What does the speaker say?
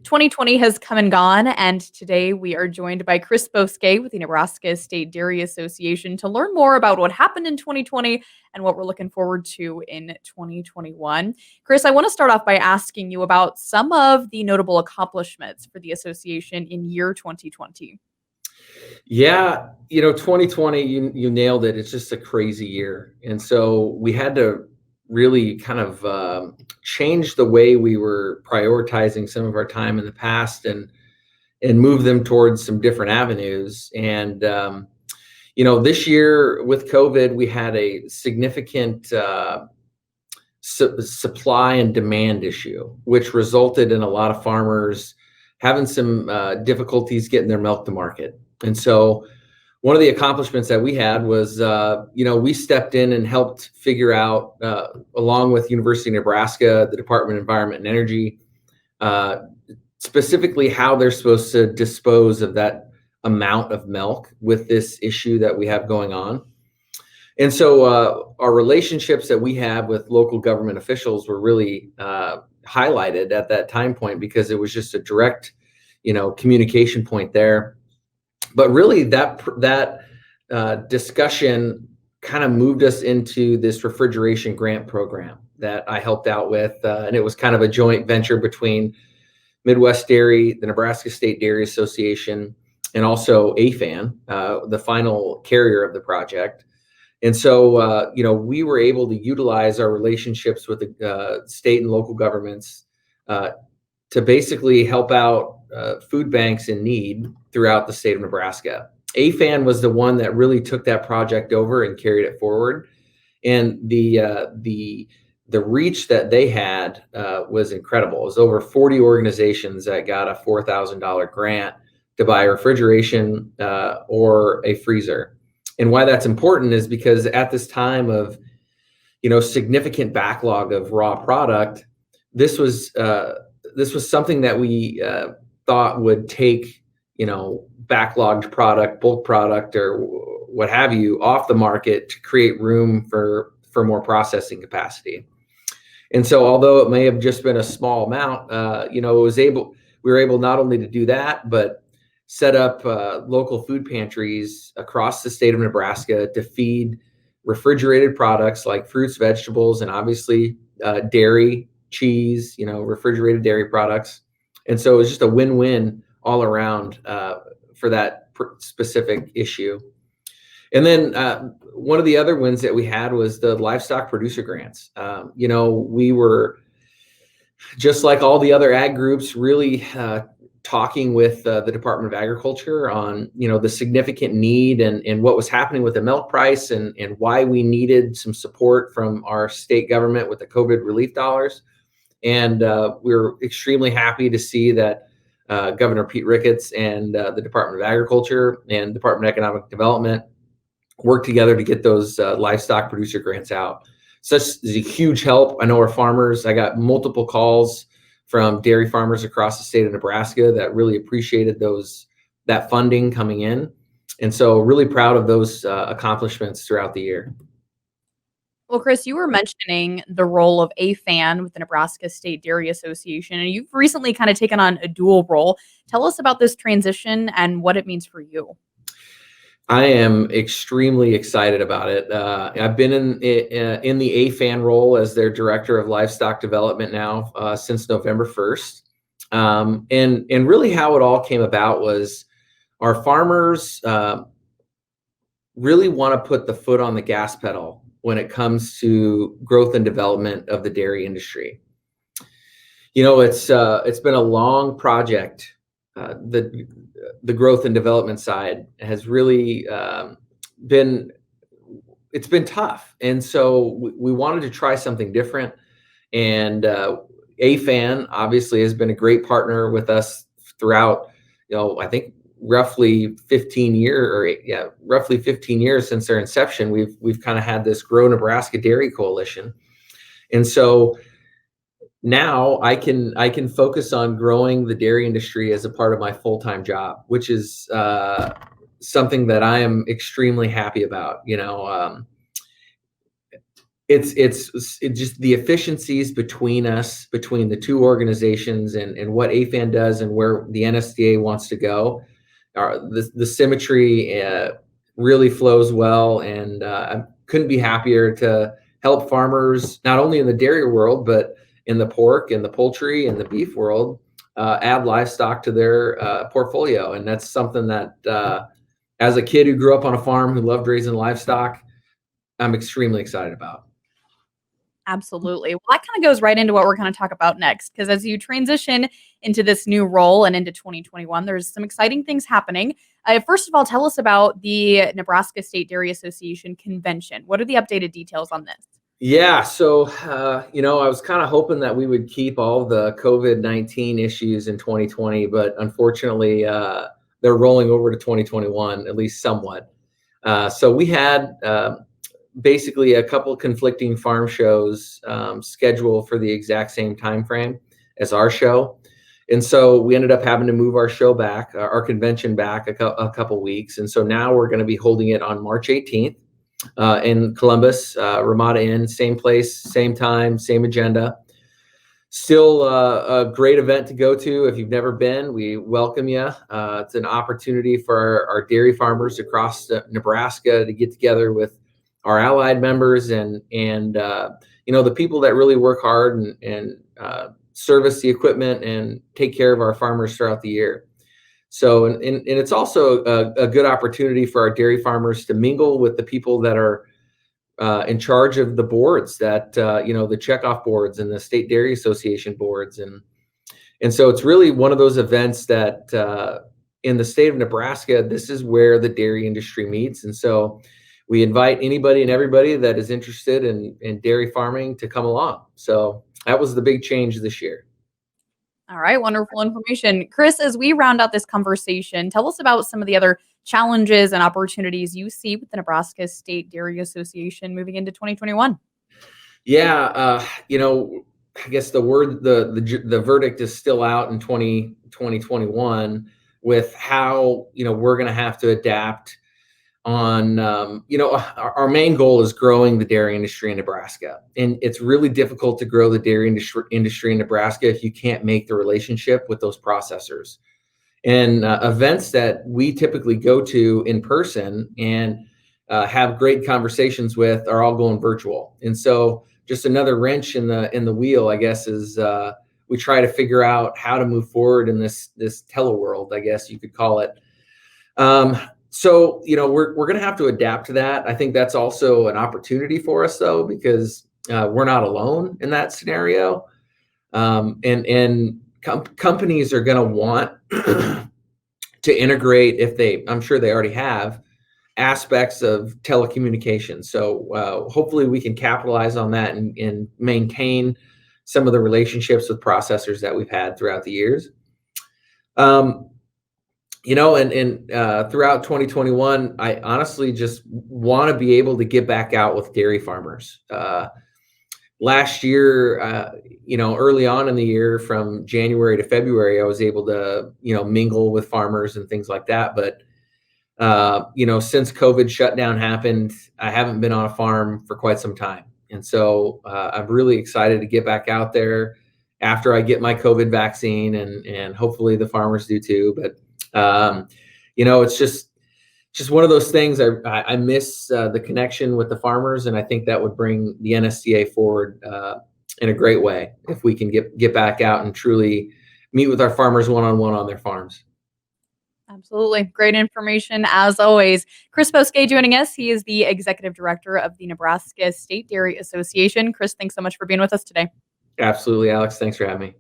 2020 has come and gone, and today we are joined by Chris Boske with the Nebraska State Dairy Association to learn more about what happened in 2020 and what we're looking forward to in 2021. Chris, I want to start off by asking you about some of the notable accomplishments for the association in year 2020. Yeah, 2020, you nailed it. It's just a crazy year. And so we had to really kind of change the way we were prioritizing some of our time in the past and move them towards some different avenues. And this year with COVID, we had a significant supply and demand issue, which resulted in a lot of farmers having some difficulties getting their milk to market. And so one of the accomplishments that we had was, we stepped in and helped figure out, along with University of Nebraska, the Department of Environment and Energy, specifically how they're supposed to dispose of that amount of milk with this issue that we have going on. And so our relationships that we have with local government officials were really highlighted at that time point, because it was just a direct, communication point there. But really that discussion kind of moved us into this refrigeration grant program that I helped out with. And it was kind of a joint venture between Midwest Dairy, the Nebraska State Dairy Association, and also AFAN, the final carrier of the project. And so, we were able to utilize our relationships with the state and local governments to basically help out food banks in need throughout the state of Nebraska. AFAN was the one that really took that project over and carried it forward. And the reach that they had was incredible. It was over 40 organizations that got a $4,000 grant to buy refrigeration or a freezer. And why that's important is because at this time of, significant backlog of raw product, this was something that we thought would take, backlogged product, bulk product, or what have you, off the market to create room for more processing capacity. And so, although it may have just been a small amount, we were able not only to do that, but set up local food pantries across the state of Nebraska to feed refrigerated products like fruits, vegetables, and obviously dairy, cheese, refrigerated dairy products. And so it was just a win-win all around for that specific issue. And then one of the other wins that we had was the livestock producer grants. We were, just like all the other ag groups, really talking with the Department of Agriculture on, the significant need and what was happening with the milk price and why we needed some support from our state government with the COVID relief dollars. And we were extremely happy to see that Governor Pete Ricketts and the Department of Agriculture and Department of Economic Development worked together to get those livestock producer grants out. Such is a huge help. I know our farmers, I got multiple calls from dairy farmers across the state of Nebraska that really appreciated that funding coming in. And so really proud of those accomplishments throughout the year. Well, Chris, you were mentioning the role of AFAN with the Nebraska State Dairy Association, and you've recently kind of taken on a dual role. Tell us about this transition and what it means for you. I am extremely excited about it. I've been in the AFAN role as their director of livestock development now since November 1st. And really how it all came about was our farmers really want to put the foot on the gas pedal when it comes to growth and development of the dairy industry. It's been a long project. The growth and development side has really been tough. And so we wanted to try something different. And AFAN obviously has been a great partner with us throughout, I think roughly 15 years since their inception. We've kind of had this Grow Nebraska Dairy Coalition. And so now I can focus on growing the dairy industry as a part of my full-time job, which is something that I am extremely happy about. it's just the efficiencies between us, between the two organizations, and what AFAN does and where the NSDA wants to go. The symmetry really flows well, and I couldn't be happier to help farmers not only in the dairy world but in the pork and the poultry and the beef world add livestock to their portfolio. And that's something that as a kid who grew up on a farm who loved raising livestock, I'm extremely excited about. Absolutely. Well, that kind of goes right into what we're going to talk about next, because as you transition into this new role and into 2021, there's some exciting things happening. First of all, tell us about the Nebraska State Dairy Association convention. What are the updated details on this? Yeah, so I was kind of hoping that we would keep all the COVID-19 issues in 2020, but unfortunately, they're rolling over to 2021, at least somewhat. So we had basically a couple conflicting farm shows scheduled for the exact same time frame as our show, and so we ended up having to move our show back, our convention back a couple weeks, and so now we're going to be holding it on March 18th in Columbus, Ramada Inn, same place, same time, same agenda. Still a great event to go to. If you've never been, we welcome you. It's an opportunity for our dairy farmers across Nebraska to get together with our allied members and the people that really work hard and service the equipment and take care of our farmers throughout the year. So, and it's also a good opportunity for our dairy farmers to mingle with the people that are in charge of the boards, that the checkoff boards and the State Dairy Association boards, and so it's really one of those events that in the state of Nebraska, this is where the dairy industry meets, and so we invite anybody and everybody that is interested in dairy farming to come along. So that was the big change this year. All right, wonderful information. Chris, as we round out this conversation, tell us about some of the other challenges and opportunities you see with the Nebraska State Dairy Association moving into 2021. Yeah, I guess the verdict is still out in 2021 with how, we're going to have to adapt on, our main goal is growing the dairy industry in Nebraska. And it's really difficult to grow the dairy industry in Nebraska if you can't make the relationship with those processors. And events that we typically go to in person and have great conversations with are all going virtual. And so just another wrench in the wheel, I guess, is we try to figure out how to move forward in this teleworld, I guess you could call it. So, we're going to have to adapt to that. I think that's also an opportunity for us, though, because we're not alone in that scenario. And companies are going to want to integrate, I'm sure they already have, aspects of telecommunications. So hopefully we can capitalize on that and maintain some of the relationships with processors that we've had throughout the years. Throughout 2021, I honestly just want to be able to get back out with dairy farmers. Last year, early on in the year, from January to February, I was able to, mingle with farmers and things like that. But, since COVID shutdown happened, I haven't been on a farm for quite some time. And so I'm really excited to get back out there after I get my COVID vaccine, and hopefully the farmers do too. But it's just one of those things. I miss the connection with the farmers, and I think that would bring the NSDA forward in a great way if we can get back out and truly meet with our farmers one-on-one on their farms. Absolutely. Great information as always. Chris Bosquet joining us. He is the executive director of the Nebraska State Dairy Association. Chris, thanks so much for being with us today. Absolutely, Alex. Thanks for having me.